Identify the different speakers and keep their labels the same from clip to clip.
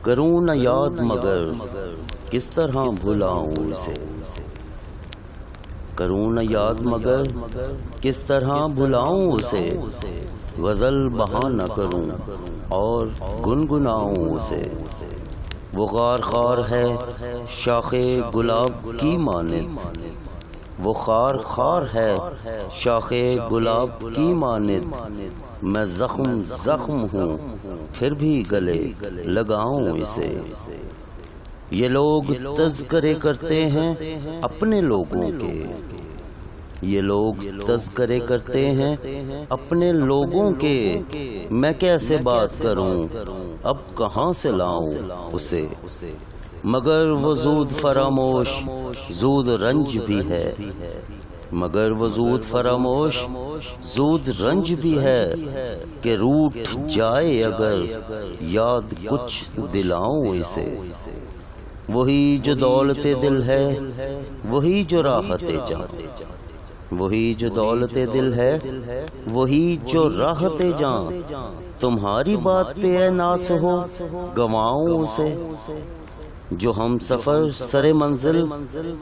Speaker 1: کروں نہ یاد مگر کس طرح بھلاؤں اسے، کروں نہ یاد مگر کس طرح بھلاؤں اسے، غزل بہا نہ کروں اور گنگناؤں اسے۔ وہ خار خار ہے شاخ گلاب کی مانند، وہ خار خار ہے شاخ گلاب کی مانند، میں زخم زخم ہوں پھر بھی گلے لگاؤں اسے۔ یہ لوگ تذکرے کرتے ہیں اپنے لوگوں کے، یہ لوگ تذکرے کرتے ہیں اپنے لوگوں کے، میں کیسے بات کروں اب کہاں سے لاؤں اسے۔ مگر وہ زود فراموش زود رنج بھی ہے، مگر وہ زود فراموش زود رنج بھی ہے، کہ روٹھ جائے اگر یاد کچھ دلاؤں اسے۔ وہی جو دولت دل ہے وہی جو راحت جاں، وہی جو دولت دل ہے وہی جو راحت جاں، تمہاری بات پہ اے ناس ہو گواؤں اسے۔ جو ہم سفر سر منزل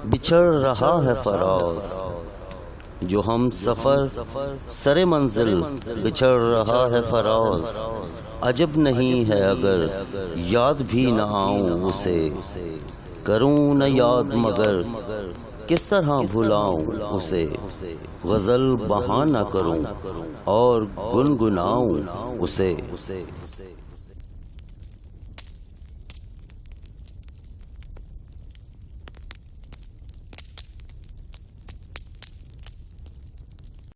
Speaker 1: بچھڑ رہا ہے فراز، جو ہم سفر سر منزل بچھڑ رہا ہے فراز، عجب نہیں ہے اگر یاد بھی نہ آؤں اسے۔ کروں نہ یاد مگر کس طرح بھلاؤں اسے، غزل بہا نہ کروں اور گنگناؤں اسے۔